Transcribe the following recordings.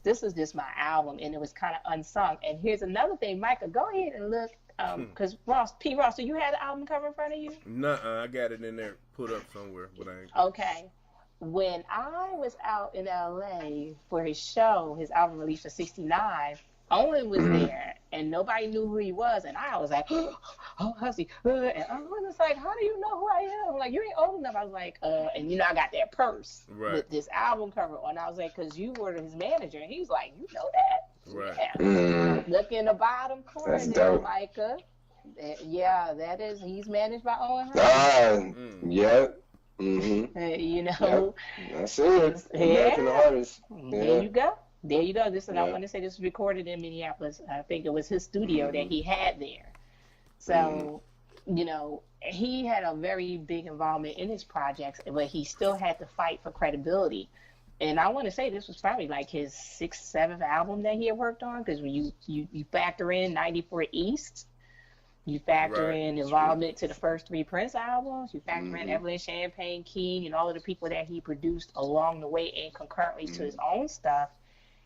This is just my album, and it was kind of unsung. And here's another thing, Micah, go ahead and look, because Ross, do you have the album cover in front of you? Nuh-uh, I got it in there, put up somewhere, but I ain't. Okay. When I was out in LA for his show, his album release for '69, Owen was there, and nobody knew who he was, and I was like, oh, Hussy, and Owen was like, how do you know who I am? I'm like, you ain't old enough. I was like, and I got that purse with this album cover on. I was like, because you were his manager, and he was like, you know that? Right. Yeah. Look in the bottom corner there, dope. Micah. Yeah, that is, he's managed by Owen. Yeah. Mm-hmm. Yep. That's it. American artist. There you go. This, and I want to say this was recorded in Minneapolis. I think it was his studio that he had there. So, he had a very big involvement in his projects, but he still had to fight for credibility. And I want to say this was probably like his 6th, 7th album that he had worked on, because when you factor in 94 East, you factor in involvement to the first 3 Prince albums, you factor in Evelyn Champagne King and all of the people that he produced along the way and concurrently to his own stuff.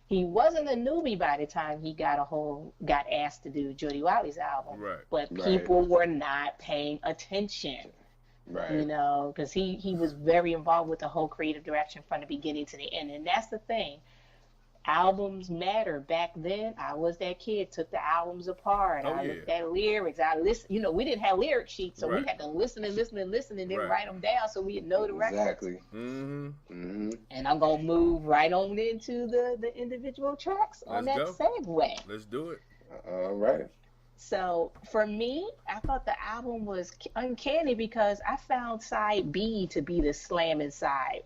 He wasn't a newbie by the time he got asked to do Jody Watley's album. Right. But people were not paying attention. Right. Because he was very involved with the whole creative direction from the beginning to the end. And that's the thing. Albums matter. Back then, I was that kid, took the albums apart. I looked at lyrics. I listened. We didn't have lyric sheets, so we had to listen and then write them down so we'd know the records. Exactly. And I'm going to move right on into the individual tracks on that segue. Let's do it. All right. So for me, I thought the album was uncanny because I found side B to be the slamming side.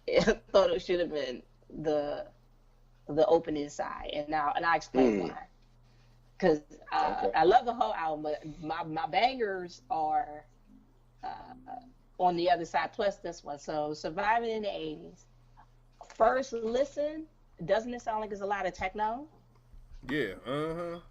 I thought it should have been the opening side, and I explain why. Because I love the whole album, but my bangers are on the other side, plus this one. So Survivin in the 80s. First listen, doesn't it sound like it's a lot of techno? Yeah, A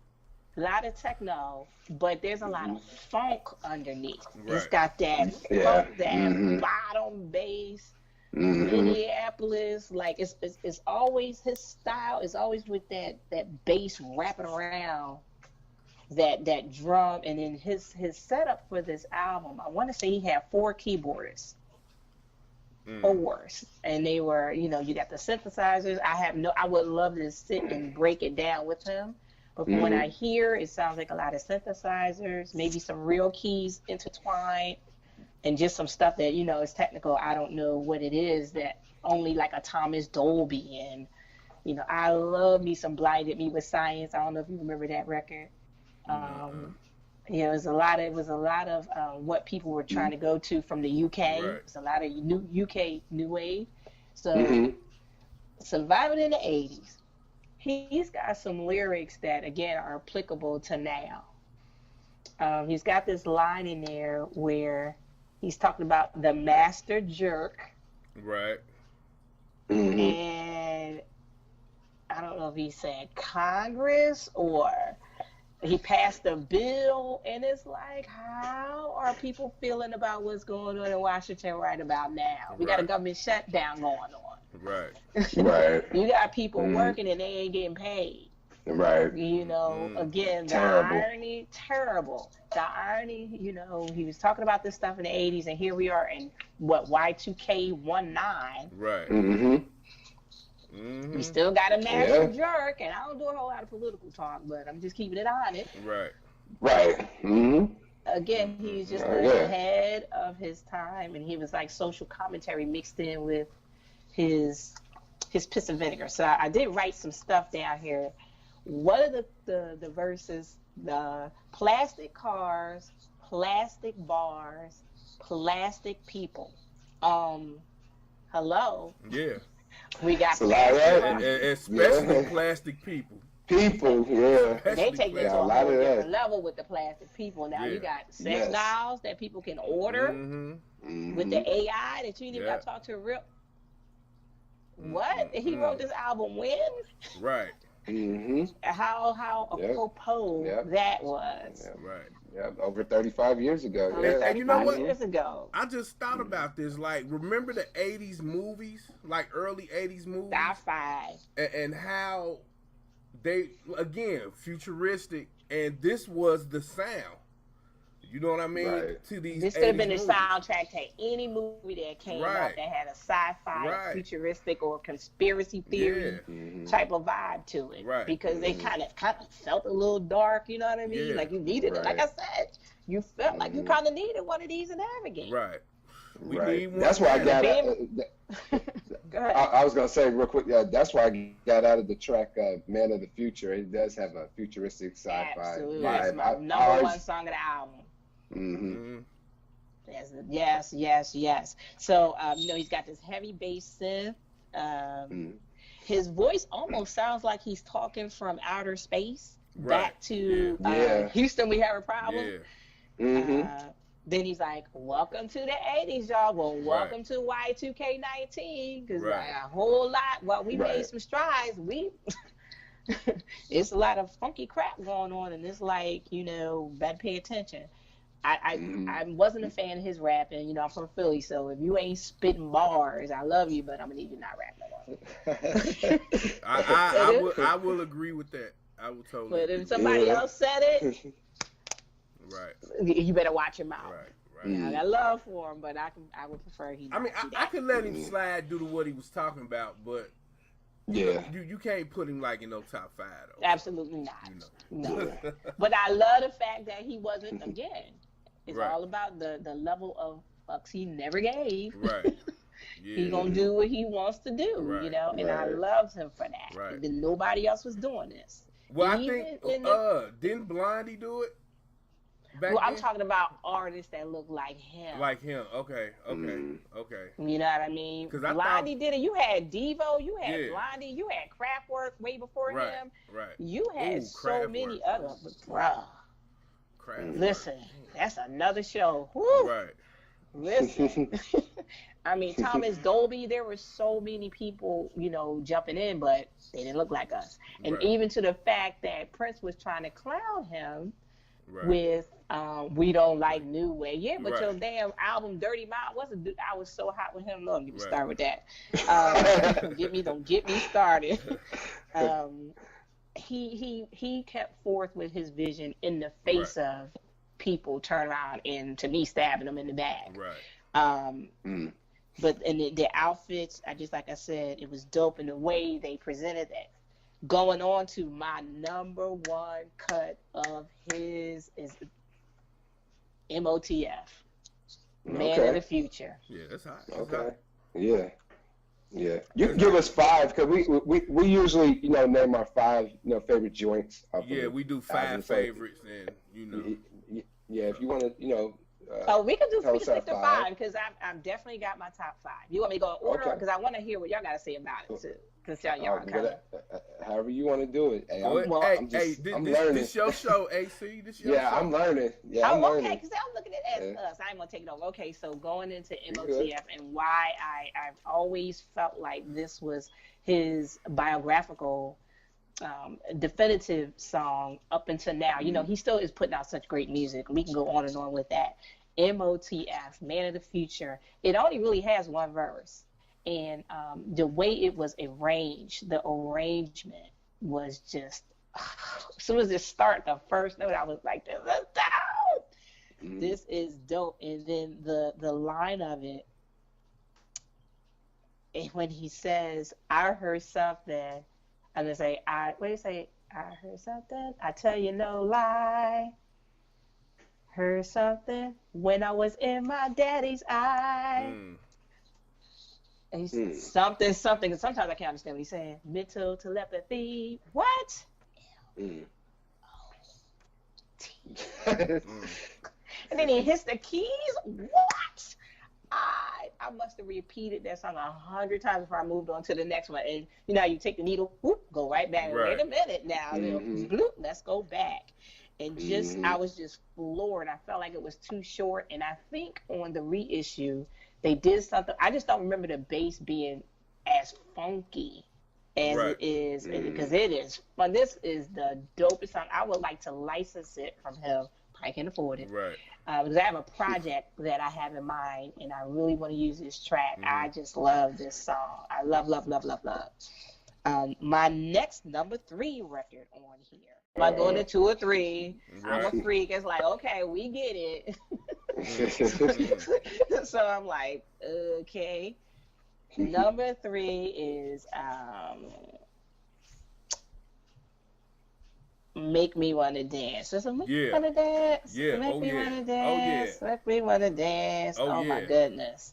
lot of techno, but there's a lot of funk underneath. It's got that funk, that bottom bass. Minneapolis, like it's always his style is always with that bass wrapping around that drum, and then his setup for this album, I want to say he had 4 keyboardists. 4, and they were, you got the synthesizers. I would love to sit and break it down with him, but from what I hear, it sounds like a lot of synthesizers, maybe some real keys intertwined. And just some stuff that, is technical. I don't know what it is, that only like a Thomas Dolby. And, I love me some Blinded Me with Science. I don't know if you remember that record. It was a lot of what people were trying to go to from the UK. It was a lot of UK new wave. So Surviving in the 80s, he's got some lyrics that, again, are applicable to now. He's got this line in there where he's talking about the master jerk. Right. And I don't know if he said Congress or he passed a bill, and it's like, how are people feeling about what's going on in Washington right about now? We got a government shutdown going on. Right. You got people working and they ain't getting paid. Right. Again, the irony, terrible. The irony, he was talking about this stuff in the 80s, and here we are in Y2K19. Right. We still got a master jerk, and I don't do a whole lot of political talk, but I'm just keeping it on it. Right. Again, he's just ahead of his time, and he was like social commentary mixed in with his piss and vinegar. So I did write some stuff down here. One of the verses, the plastic cars, plastic bars, plastic people. Hello. Yeah. We got especially plastic people. They take it to a whole different level with the plastic people. Now you got sex dolls that people can order with the AI that you ain't even got to talk to a real. What? He wrote this album when? Right. How apropos that was. Right. Yeah, over 35 years ago. And you know what? Years ago. I just thought about this. Like, remember the 80's movies? Like, early 80's movies? Sci-fi. And how they, again, futuristic. And this was the sound. You know what I mean? Right. To these This could have been the movies. soundtrack to any movie that came out that had a sci-fi, futuristic, or conspiracy theory type of vibe to it. Right. Because they kind of felt a little dark. You know what I mean? Like you needed it. Like I said, you felt like you kind of needed one of these to navigate. Right. We Right. need That's why I got. Go ahead. I was gonna say real quick. That's why I got out of the track "Man of the Future." It does have a futuristic sci-fi Absolutely. vibe. It's my number one song of the album. Yes. So, he's got this heavy bass synth. His voice almost sounds like he's talking from outer space back to Houston. We have a problem. Then he's like, "Welcome to the 80's, y'all. Well, welcome to Y2K19, because a whole lot. Well, we made some strides. It's a lot of funky crap going on, and it's like, better pay attention." I wasn't a fan of his rapping. I'm from Philly, so if you ain't spitting bars, I love you, but I'm gonna need you not rap no more. I will agree with that. I will totally. But if somebody else said it, you better watch your mouth. Right. I got love for him, but I would prefer he. I could let him slide due to what he was talking about, but you can't put him like in no top 5 though. Absolutely not. No. But I love the fact that he wasn't again. It's all about the level of fucks he never gave. Right. He gonna do what he wants to do, and I loved him for that. Right. Even nobody else was doing this. Well, I think didn't Blondie do it? I'm talking about artists that look like him. Like him, okay. You know what I mean? Because Blondie did it. You had Devo, you had Blondie, you had Kraftwerk way before him. Right. You had so many other, bruh. Listen, that's another show. Woo. Right. Listen. I mean, Thomas Dolby, there were so many people, jumping in, but they didn't look like us. And even to the fact that Prince was trying to clown him with We Don't Like New Way. Yeah, but your damn album Dirty Mind I was so hot with him. Let me start with that. Don't get me started. He kept forth with his vision in the face of people turn around and, to me, stabbing him in the back. But in the outfits, like I said, it was dope in the way they presented it. Going on to my number one cut of his is M.O.T.F. Man of the Future. Yeah, that's hot. Yeah. You can give us 5 because we usually name our 5 favorite joints. We do 5 favorites and if you want to we can stick to 5 because I've definitely got my top 5. You want me to go in order because I want to hear what y'all got to say about it too. Because y'all however you want to do it. Hey, I'm learning. This your show, AC. This your show. I'm learning. I'm learning. Okay, because I'm looking at it as us. I ain't gonna take it over. Okay, so going into M.O.T.F. and why I've always felt like this was his biographical, definitive song up until now. He still is putting out such great music. We can go on and on with that. M.O.T.F. Man of the Future. It only really has one verse. And the way it was arranged, the arrangement was just, as soon as it started, the first note, I was like, this is dope. This is dope. And then the line of it, when he says, I heard something, I'm going to say, I heard something, I tell you no lie. Heard something when I was in my daddy's eye. And he said something, and sometimes I can't understand what he's saying. Mental telepathy. What? And then he hits the keys. What? I must have repeated that song 100 times before I moved on to the next one. And you take the needle, whoop, go right back. Wait a minute now. Bloop, let's go back. And I was just floored. I felt like it was too short. And I think on the reissue, they did something. I just don't remember the bass being as funky as it is, because it is fun. This is the dopest song. I would like to license it from him. I can afford it. Right. Because I have a project that I have in mind, and I really want to use this track. I just love this song. I love, love, love, love, love. My next number 3 record on here. Am I going to 2 or 3? Right. I'm a freak. It's like, okay, we get it. So I'm like, okay. Number 3 is Make Me Wanna Dance. Does it make me wanna dance? Yeah. Make me wanna dance. Oh, yeah. Make me wanna dance. Oh my goodness.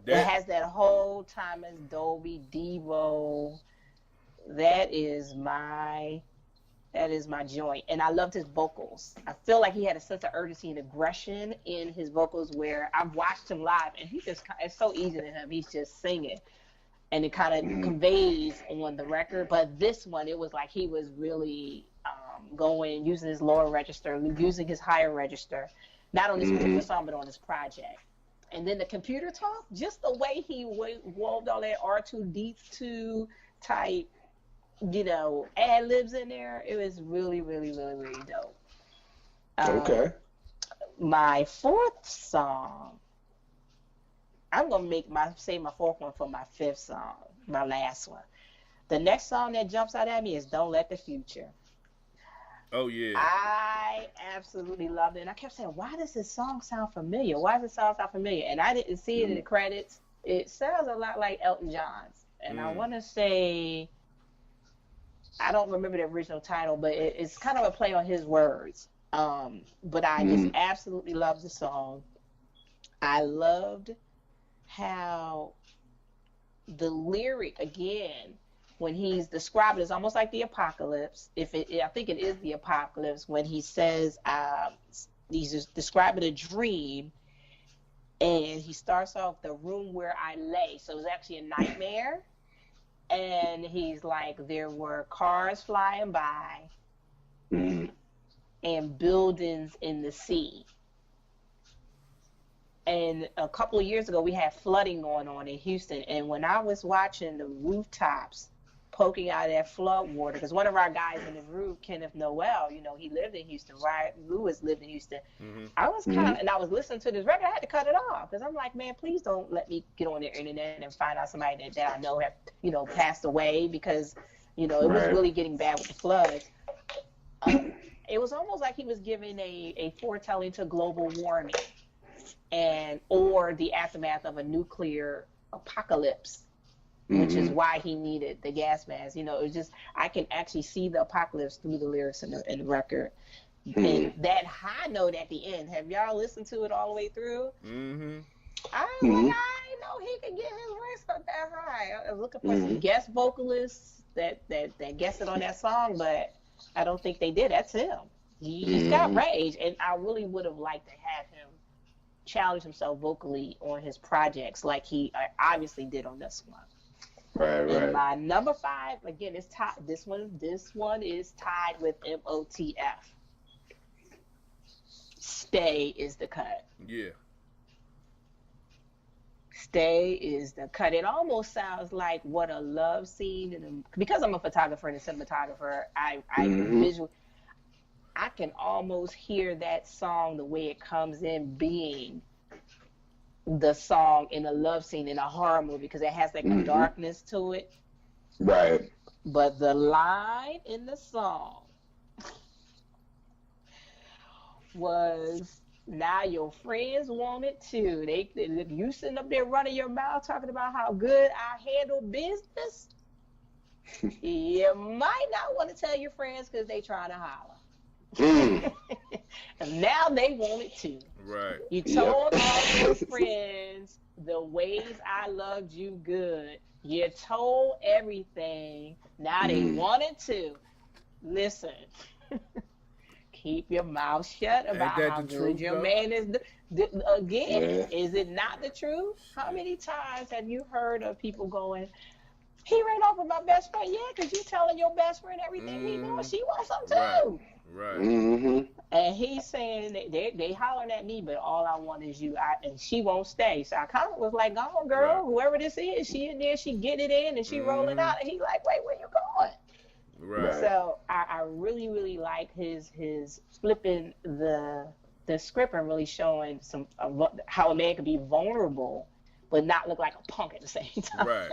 It has that whole Thomas Dolby Devo. That is my joint. And I loved his vocals. I feel like he had a sense of urgency and aggression in his vocals, where I've watched him live and it's so easy to him. He's just singing. And it kind of conveys on the record. But this one, it was like he was really going, using his lower register, using his higher register, not on this particular song, but on this project. And then the computer talk, just the way he wove all that R2D2 type, ad-libs in there, it was really, really, really, really dope. Okay. My 4th song, I'm going to save my 4th one for my 5th song, my last one. The next song that jumps out at me is Don't Let the Future. Oh, yeah. I absolutely loved it. And I kept saying, why does this song sound familiar? Why does this song sound familiar? And I didn't see it in the credits. It sounds a lot like Elton John's. And I want to say, I don't remember the original title, but it's kind of a play on his words. But I just absolutely loved the song. I loved how the lyric, again, when he's described, it's almost like the apocalypse. I think it is the apocalypse, when he says he's just describing a dream, and he starts off the room where I lay. So it's actually a nightmare. And he's like, there were cars flying by and buildings in the sea. And a couple of years ago, we had flooding going on in Houston. And when I was watching the rooftops poking out of that flood water, because one of our guys in the group, Kenneth Noel, he lived in Houston. Ryan Lewis lived in Houston. I was and I was listening to this record. I had to cut it off because I'm like, man, please don't let me get on the internet and find out somebody that I know have, passed away, because, it was really getting bad with the floods. It was almost like he was giving a foretelling to global warming or the aftermath of a nuclear apocalypse. Which is why he needed the gas mask. It was just, I can actually see the apocalypse through the lyrics in the record. And that high note at the end, have y'all listened to it all the way through? I didn't know he could get his voice up that high. I was looking for some guest vocalists that guested on that song, but I don't think they did. That's him. He's got range, and I really would have liked to have him challenge himself vocally on his projects like he obviously did on this one. Right. And my number 5, again, is tied. This one is tied with M.O.T.F. Stay is the cut. Yeah. Stay is the cut. It almost sounds like what a love scene. Because I'm a photographer and a cinematographer, I can almost hear that song, the way it comes in, being the song in a love scene in a horror movie, because it has like a darkness to it. Right. But the line in the song was, now your friends want it too. You sitting up there running your mouth talking about how good I handle business. You might not want to tell your friends because they trying to holler. And now they want it too. Right. You told all your friends the ways I loved you good. You told everything. Now they want it too. Listen. Keep your mouth shut about how good your man is. Again, is it not the truth? How many times have you heard of people going, he ran off with my best friend. Yeah, because you telling your best friend everything he doing. She wants some too. Right. And he's saying that they hollering at me, but all I want is you. And she won't stay. So I kind of was like, "Go on, girl. Whoever this is, she in there. She get it in, and she rolling out." And he like, "Wait, where you going?" Right. So I really, really like his flipping the script and really showing some how a man can be vulnerable, but not look like a punk at the same time. Right.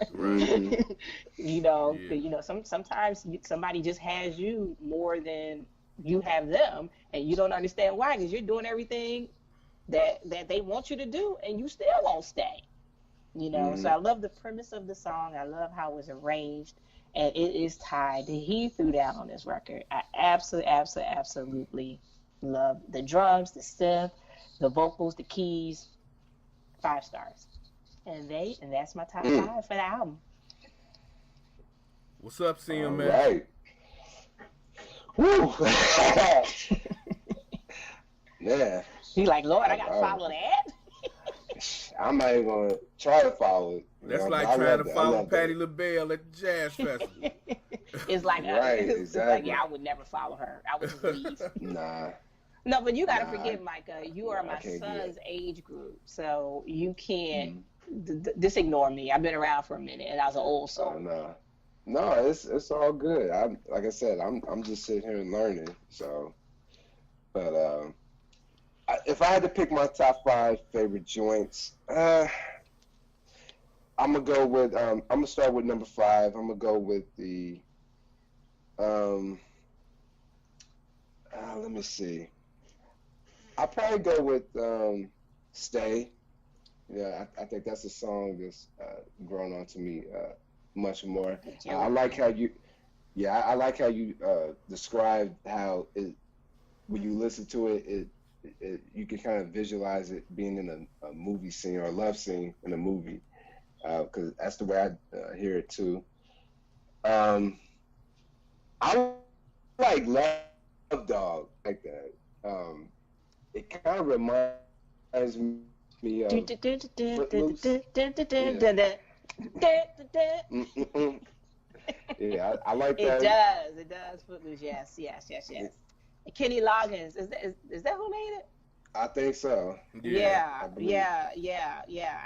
You know, sometimes somebody just has you more than you have them, and you don't understand why, because you're doing everything that they want you to do, and you still won't stay. You know, so I love the premise of the song. I love how it was arranged, and it is tied. He threw down on this record. I absolutely love the drums, the synth, the vocals, the keys. 5 stars. And that's my top 5 for the album. What's up, CM, man? Right. Woo. Yeah. He like, Lord, I gotta follow that. I'm not even gonna try to follow it. That's like trying to follow Patti LaBelle at the Jazz Festival. It's like, it's like, yeah, I would never follow her. I would just leave. Nah. No, but you gotta forget, Micah. You are my son's age group, so you can't just ignore me. I've been around for a minute, and I was an old soul. No, it's all good. Like I said, I'm just sitting here and learning. So, but if I had to pick my top 5 favorite joints, I'm gonna go with I'm gonna start with number 5. I'm gonna go with the let me see. I'll probably go with Stay. Yeah, I think that's a song that's grown on to me much more. I like how you described how when you listen to it, you can kind of visualize it being in a movie scene or a love scene in a movie, because that's the way I hear it too. I like Love Dog like that. It kind of reminds me of Footloose. Yeah, I like that. It does. Footloose, yes. Kenny Loggins, is that who made it? I think so. Yeah.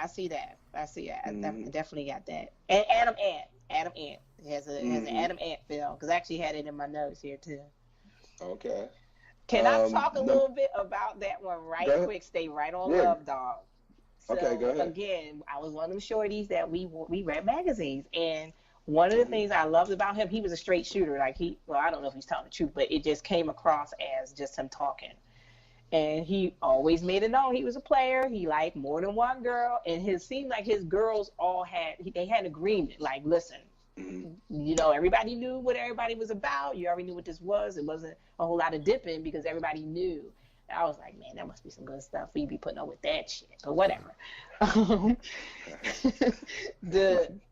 I see that. I definitely got that. And Adam Ant. It has an Adam Ant feel, because I actually had it in my notes here too. Okay. Can I talk a little bit about that one quick? Stay right on Love Dog. So, okay, go ahead. Again, I was one of them shorties that we read magazines, and one of the things I loved about him, he was a straight shooter. Like I don't know if he's telling the truth, but it just came across as just him talking. And he always made it known he was a player. He liked more than one girl, and it seemed like his girls all had an agreement. Like, listen, you know, everybody knew what everybody was about. You already knew what this was. It wasn't a whole lot of dipping because everybody knew. I was like, man, that must be some good stuff for you to be putting up with that shit, but whatever.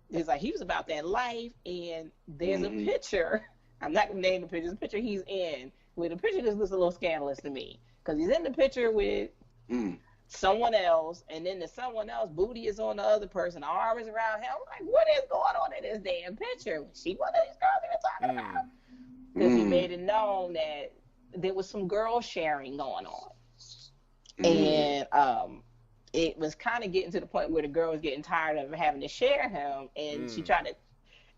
It's like he was about that life, and there's a picture. I'm not gonna name the picture. There's a picture he's in where the picture just looks a little scandalous to me, because he's in the picture with someone else, and then the someone else booty is on the other person, arm is around him. I'm like, what is going on in this damn picture? Was she one of these girls they were talking about? Because he made it known that there was some girl sharing going on. And it was kind of getting to the point where the girl was getting tired of having to share him, and she tried to,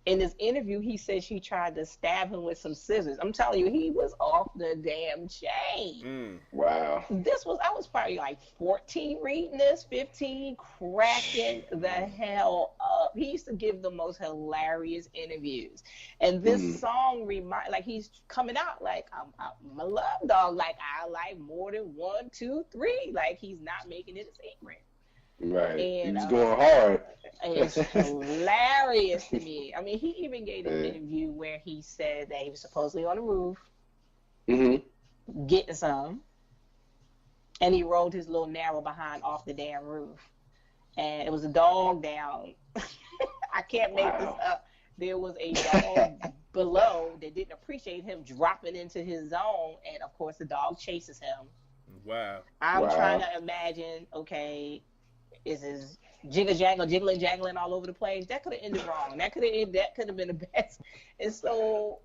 in this interview, he said she tried to stab him with some scissors. I'm telling you, he was off the damn chain. Wow. I was probably like 14 reading this, 15, cracking the hell up. He used to give the most hilarious interviews. And this song he's coming out like, I'm a love dog. Like, I like more than 1, 2, 3. Like, he's not making it a secret. Right. And, he's going hard. It's hilarious to me. I mean, he even gave an interview where he said that he was supposedly on the roof getting some, and he rolled his little narrow behind off the damn roof, and it was a dog down. I can't make this up. There was a dog below that didn't appreciate him dropping into his zone, and of course the dog chases him. Wow. I'm trying to imagine, okay, is jiggling, jangling all over the place. That could have ended wrong. That could have been the best. And so